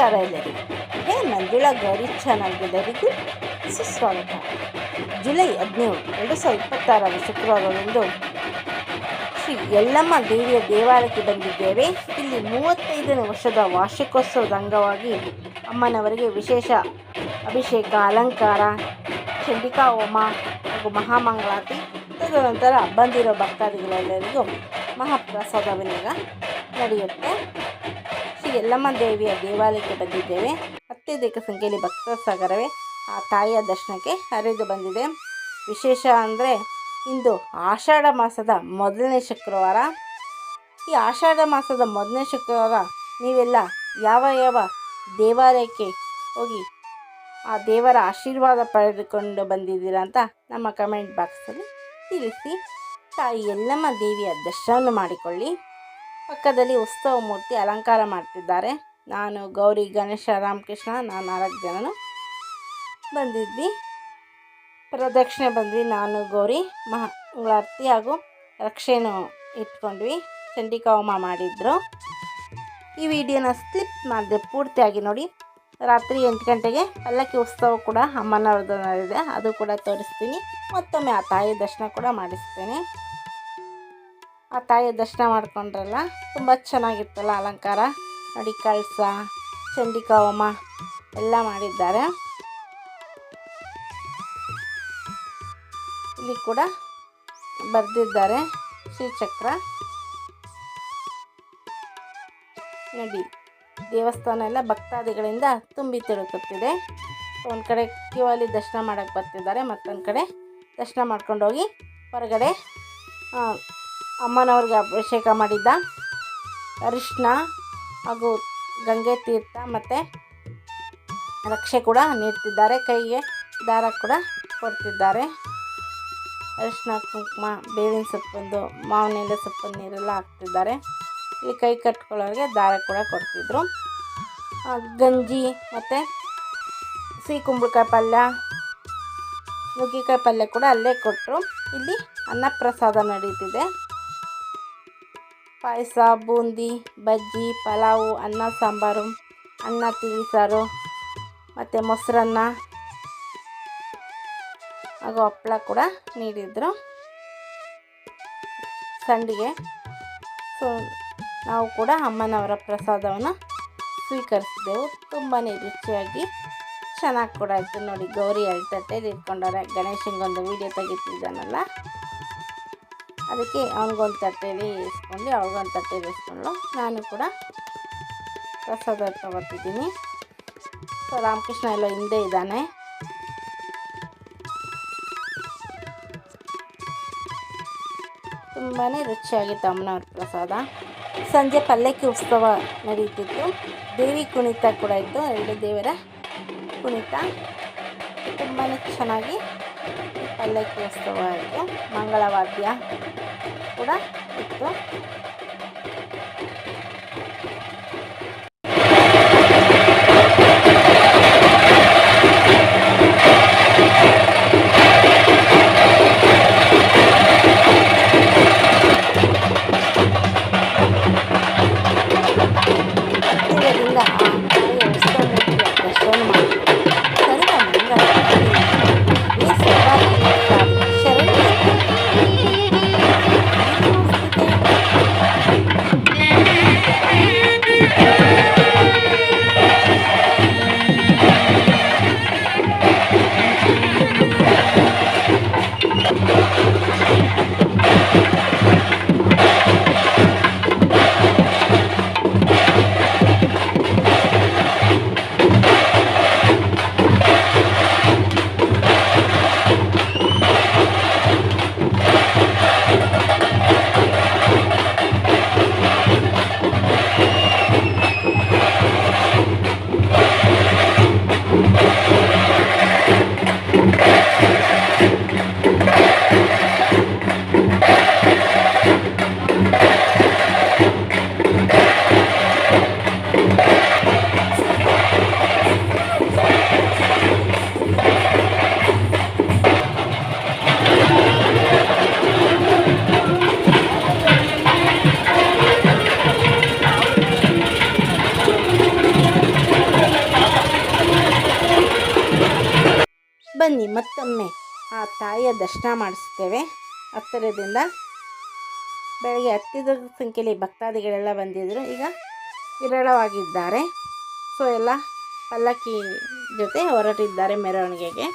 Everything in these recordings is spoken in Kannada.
ನಮಸ್ಕಾರ ಎಲ್ಲರಿಗೂ. ಮಂಜುಳಾ ಗೌರಿ ಚಾನಲ್ಗೆ ಎಲ್ಲರಿಗೂ ಸುಸ್ವಾಗತ. ಜುಲೈ 17, 2026 ಶುಕ್ರವಾರದಂದು ಶ್ರೀ ಯಲ್ಲಮ್ಮ ದೇವಿಯ ದೇವಾಲಯಕ್ಕೆ ಬಂದಿದ್ದೇವೆ. ಇಲ್ಲಿ 35ನೇ ವರ್ಷದ ವಾರ್ಷಿಕೋತ್ಸವದ ಅಂಗವಾಗಿ ಅಮ್ಮನವರಿಗೆ ವಿಶೇಷ ಅಭಿಷೇಕ, ಅಲಂಕಾರ, ಚಂಡಿಕಾ ಹೋಮ ಹಾಗೂ ಮಹಾಮಂಗಳಾರತಿ, ತದನಂತರ ಬಂದಿರೋ ಭಕ್ತಾದಿಗಳೆಲ್ಲರಿಗೂ ಮಹಾಪ್ರಸಾದ ವಿನಿಯೋಗ ನಡೆಯುತ್ತೆ. ಶ್ರೀ ಯಲ್ಲಮ್ಮ ದೇವಿಯ ದೇವಾಲಯಕ್ಕೆ ಬಂದಿದ್ದೇವೆ. ಅತ್ಯಧಿಕ ಸಂಖ್ಯೆಯಲ್ಲಿ ಭಕ್ತರ ಸಾಗರವೇ ಆ ತಾಯಿಯ ದರ್ಶನಕ್ಕೆ ಹರಿದು ಬಂದಿದೆ. ವಿಶೇಷ ಅಂದರೆ ಇಂದು ಆಷಾಢ ಮಾಸದ ಮೊದಲನೇ ಶುಕ್ರವಾರ. ಈ ಆಷಾಢ ಮಾಸದ ಮೊದಲನೇ ಶುಕ್ರವಾರ ನೀವೆಲ್ಲ ಯಾವ ದೇವಾಲಯಕ್ಕೆ ಹೋಗಿ ಆ ದೇವರ ಆಶೀರ್ವಾದ ಪಡೆದುಕೊಂಡು ಬಂದಿದ್ದೀರಾ ಅಂತ ನಮ್ಮ ಕಮೆಂಟ್ ಬಾಕ್ಸಲ್ಲಿ ತಿಳಿಸಿ. ತಾಯಿ ಯಲ್ಲಮ್ಮ ದೇವಿಯ ದರ್ಶನ ಮಾಡಿಕೊಳ್ಳಿ. ಪಕ್ಕದಲ್ಲಿ ಉತ್ಸವ ಮೂರ್ತಿ ಅಲಂಕಾರ ಮಾಡ್ತಿದ್ದಾರೆ. ನಾನು, ಗೌರಿ, ಗಣೇಶ, ರಾಮಕೃಷ್ಣ, ನಾವು 4 ಜನನು ಬಂದಿದ್ವಿ. ಪ್ರದಕ್ಷಿಣೆ ಬಂದ್ವಿ. ನಾನು, ಗೌರಿ ಮಂಗಳಾರತಿ ಹಾಗೂ ರಕ್ಷೆಯನ್ನು ಇಟ್ಕೊಂಡ್ವಿ. ಚಂಡಿಕಾ ಹೋಮ ಮಾಡಿದ್ರು. ಈ ವಿಡಿಯೋನ ಸ್ಲಿಪ್ ಮಾಡಿದೆ, ಪೂರ್ತಿಯಾಗಿ ನೋಡಿ. ರಾತ್ರಿ 8 ಗಂಟೆಗೆ ಪಲ್ಲಕ್ಕಿ ಉತ್ಸವ ಕೂಡ ಅಮ್ಮನವ್ರದ್ದು ನಡೆದಿದೆ, ಅದು ಕೂಡ ತೋರಿಸ್ತೀನಿ. ಮತ್ತೊಮ್ಮೆ ಆ ತಾಯಿ ದರ್ಶನ ಕೂಡ ಮಾಡಿಸ್ತೇನೆ. ಆ ತಾಯಿಯ ದರ್ಶನ ಮಾಡ್ಕೊಂಡ್ರಲ್ಲ, ತುಂಬ ಚೆನ್ನಾಗಿತ್ತಲ್ಲ ಅಲಂಕಾರ ನೋಡಿ. ಕಳಸ, ಚಂಡಿಕಾ ಹೋಮ ಎಲ್ಲ ಮಾಡಿದ್ದಾರೆ. ಇಲ್ಲಿ ಕೂಡ ಬರೆದಿದ್ದಾರೆ ಶ್ರೀಚಕ್ರ ನೋಡಿ. ದೇವಸ್ಥಾನ ಎಲ್ಲ ಭಕ್ತಾದಿಗಳಿಂದ ತುಂಬಿ ತಿರುಗುತ್ತಿದೆ. ಒಂದು ಕಡೆ ಕ್ಯೂ ಅಲ್ಲಿ ದರ್ಶನ ಮಾಡೋಕ್ಕೆ ಬರ್ತಿದ್ದಾರೆ, ಮತ್ತೊಂದು ಕಡೆ ದರ್ಶನ ಮಾಡ್ಕೊಂಡು ಹೋಗಿ ಹೊರಗಡೆ ಅಮ್ಮನವ್ರಿಗೆ ಅಭಿಷೇಕ ಮಾಡಿದ್ದ ಅರಿಶಿನ ಹಾಗೂ ಗಂಗೆ ತೀರ್ಥ ಮತ್ತು ರಕ್ಷೆ ಕೂಡ ನೀಡ್ತಿದ್ದಾರೆ. ಕೈಗೆ ದಾರ ಕೂಡ ಕೊಡ್ತಿದ್ದಾರೆ. ಅರಿಶಿನ, ಕುಂಕುಮ, ಬೇವಿನ ಸೊಪ್ಪೊಂದು, ಮಾವಿನೆಲೆ ಸೊಪ್ಪು ನೀರೆಲ್ಲ ಹಾಕ್ತಿದ್ದಾರೆ. ಇಲ್ಲಿ ಕೈ ಕಟ್ಕೊಳ್ಳೋರಿಗೆ ದಾರ ಕೂಡ ಕೊಡ್ತಿದ್ರು. ಗಂಜಿ ಮತ್ತು ಸಿಹಿ ಕುಂಬಳಕಾಯಿ ಪಲ್ಯ, ನುಗ್ಗಿಕಾಯಿ ಪಲ್ಯ ಕೂಡ ಅಲ್ಲೇ ಕೊಟ್ಟರು. ಇಲ್ಲಿ ಅನ್ನಪ್ರಸಾದ ನಡೀತಿದೆ. ಪಾಯಸ, ಬೂಂದಿ, ಬಜ್ಜಿ, ಪಲಾವು, ಅನ್ನ ಸಾಂಬಾರು, ಅನ್ನ ತಿಳಿಸಾರು ಮತ್ತು ಮೊಸರನ್ನ ಹಾಗೂ ಹಪ್ಪಳ ಕೂಡ ನೀಡಿದರು, ಸಂಡಿಗೆ. ಸೊ ನಾವು ಕೂಡ ಅಮ್ಮನವರ ಪ್ರಸಾದವನ್ನು ಸ್ವೀಕರಿಸಿದೆವು. ತುಂಬಾ ರುಚಿಯಾಗಿ ಚೆನ್ನಾಗಿ ಕೂಡ ಆಯಿತು ನೋಡಿ. ಗೌರಿ 2 ತಟ್ಟೆಯಲ್ಲಿ ಇಟ್ಕೊಂಡವ್ರೆ. ಗಣೇಶನಿಗೊಂದು ವೀಡಿಯೋ ತೆಗಿತಿದ್ದಾನಲ್ಲ, ಅದಕ್ಕೆ ಅವನಿಗೊಂದು ತಟ್ಟೆಯಲ್ಲಿ ಇಸ್ಕೊಂಡು ಅವ್ರಿಗೊಂದು ತಟ್ಟೆಯಲ್ಲಿ ಇಸ್ಕೊಂಡು ನಾನು ಕೂಡ ಪ್ರಸಾದ ತಗೋತಿದ್ದೀನಿ. ಸೊ ರಾಮಕೃಷ್ಣ ಎಲ್ಲ ಹಿಂದೆ ಇದ್ದಾನೆ. ತುಂಬಾ ರುಚಿಯಾಗಿತ್ತು ಅಮ್ಮನವ್ರ ಪ್ರಸಾದ. ಸಂಜೆ ಪಲ್ಲಕ್ಕಿ ಉತ್ಸವ ನಡೀತಿತ್ತು. ದೇವಿ ಕುಣಿತ ಕೂಡ ಇತ್ತು. 2 ದೇವರ ಕುಣಿತ ತುಂಬಾ ಚೆನ್ನಾಗಿ ಪಲ್ಲಕ್ಕಿ ಉತ್ಸವ ಆಯಿತು. ಮಂಗಳವಾದ್ಯ ಕೂಡ ಇತ್ತು. ಬನ್ನಿ ಮತ್ತೊಮ್ಮೆ ಆ ತಾಯಿಯ ದರ್ಶನ ಮಾಡಿಸ್ತೇವೆ ಹತ್ತಿರದಿಂದ. ಬೆಳಗ್ಗೆ ಹತ್ತಿದ ಸಂಖ್ಯೆಯಲ್ಲಿ ಭಕ್ತಾದಿಗಳೆಲ್ಲ ಬಂದಿದ್ದರು, ಈಗ ವಿರಳವಾಗಿದ್ದಾರೆ. ಸೊ ಎಲ್ಲ ಪಲ್ಲಕ್ಕಿ ಜೊತೆ ಹೊರಟಿದ್ದಾರೆ ಮೆರವಣಿಗೆಗೆ.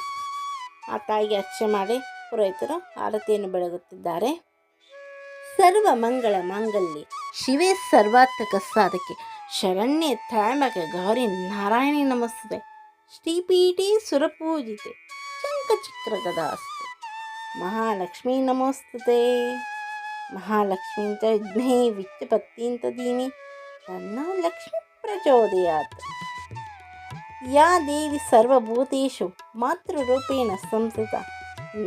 ಆ ತಾಯಿಗೆ ಅರ್ಚನೆ ಮಾಡಿ ಪುರೋಹಿತರು ಆರತಿಯನ್ನು ಬೆಳಗುತ್ತಿದ್ದಾರೆ. ಸರ್ವ ಮಂಗಳ ಮಾಂಗಲ್ಯ ಶಿವೇ ಸರ್ವಾರ್ಥಕ ಸಾಧಕೆ ಶರಣ್ಯೆ ತ್ರ್ಯಂಬಕೆ ಗೌರಿ ನಾರಾಯಣಿ ನಮಸ್ತುತೆ ಶ್ರೀಪೀಠೆ ಸುರಪೂಜಿತೆ ಶಂಖಚಕ್ರ ಗದಾಸ್ತೆ ಮಹಾಲಕ್ಷ್ಮೀ ನಮೋಸ್ತುತೆ. ಮಹಾಲಕ್ಷ್ಮೀ ಚ ವಿಘ್ನೇ ವಿಚ್ಚಪತ್ತೀಂತ ದೀನಿ ತನ್ನೋ ಲಕ್ಷ್ಮೀ ಪ್ರಚೋದಯಾತ್. ಯಾ ದೇವಿ ಸರ್ವಭೂತೇಷು ಮಾತೃರೂಪೇಣ ಸಂಸ್ಥಿತ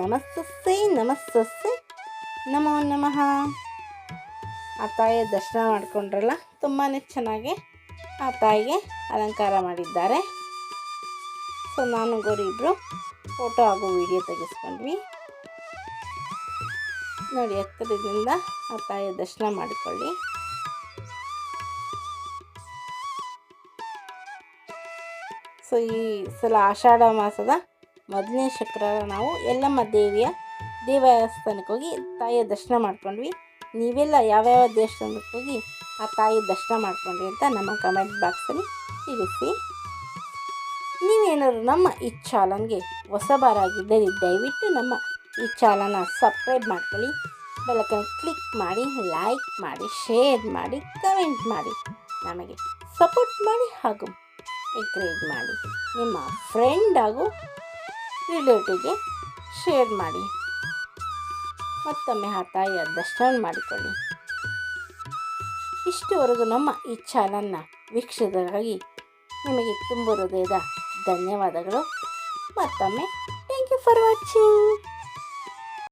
ನಮಸ್ತಸ್ಸೈ ನಮಸ್ತಸ್ಸೈ ನಮೋ ನಮಃ. ಆ ತಾಯಿಯ ದರ್ಶನ ಮಾಡಿಕೊಂಡ್ರಲ್ಲ, ತುಂಬಾ ಚೆನ್ನಾಗಿ ಆ ತಾಯಿಗೆ ಅಲಂಕಾರ ಮಾಡಿದ್ದಾರೆ. ಸೊ ನಾನು ಗೌರಿ ಇಬ್ಬರು ಫೋಟೋ ಹಾಗೂ ವಿಡಿಯೋ ತೆಗೆಸ್ಕೊಂಡ್ವಿ. ನೋಡಿ, ಹತ್ತಿರದಿಂದ ಆ ತಾಯಿಯ ದರ್ಶನ ಮಾಡಿಕೊಳ್ಳಿ. ಸೊ ಈ ಸಲ ಆಷಾಢ ಮಾಸದ ಮೊದಲನೇ ಶುಕ್ರವಾರ ನಾವು ಯಲ್ಲಮ್ಮ ದೇವಿಯ ದೇವಸ್ಥಾನಕ್ಕೆ ಹೋಗಿ ತಾಯಿಯ ದರ್ಶನ ಮಾಡ್ಕೊಂಡ್ವಿ. ನೀವೆಲ್ಲ ಯಾವ್ಯಾವ ದೇವಸ್ಥಾನಕ್ಕೆ ಹೋಗಿ ಆ ತಾಯಿ ದರ್ಶನ ಮಾಡ್ಕೊಂಡ್ರಿ ಅಂತ ನಮ್ಮ ಕಮೆಂಟ್ ಬಾಕ್ಸಲ್ಲಿ ತಿಳಿಸಿ. ನೀವೇನಾದ್ರು ನಮ್ಮ ಈ ಚಾನಲ್ಗೆ ಹೊಸಬರಾಗಿದ್ದರೆ ದಯವಿಟ್ಟು ನಮ್ಮ ಈ ಚಾನಲ್ನ ಸಬ್ಸ್ಕ್ರೈಬ್ ಮಾಡ್ಕೊಳ್ಳಿ, ಬೆಲ್ಲೈಕನ್ ಕ್ಲಿಕ್ ಮಾಡಿ, ಲೈಕ್ ಮಾಡಿ, ಶೇರ್ ಮಾಡಿ, ಕಮೆಂಟ್ ಮಾಡಿ, ನಮಗೆ ಸಪೋರ್ಟ್ ಮಾಡಿ ಹಾಗೂ ಎಂಕರೇಜ್ ಮಾಡಿ. ನಿಮ್ಮ ಫ್ರೆಂಡ್ ಹಾಗೂ ರಿಲೇಟಿವ್ಗೆ ಶೇರ್ ಮಾಡಿ. ಮತ್ತೊಮ್ಮೆ ಆ ತಾಯಿಯ ದರ್ಶನ ಮಾಡಿಕೊಳ್ಳಿ. ಇಷ್ಟುವರೆಗೂ ನಮ್ಮ ಈ ಚಾನಲ್ನ ವೀಕ್ಷಿಸಿದಕ್ಕಾಗಿ ನಿಮಗೆ ತುಂಬ ಹೃದಯದ ಧನ್ಯವಾದಗಳು. ಮತ್ತೊಮ್ಮೆ ಥ್ಯಾಂಕ್ ಯು ಫಾರ್ ವಾಚಿಂಗ್.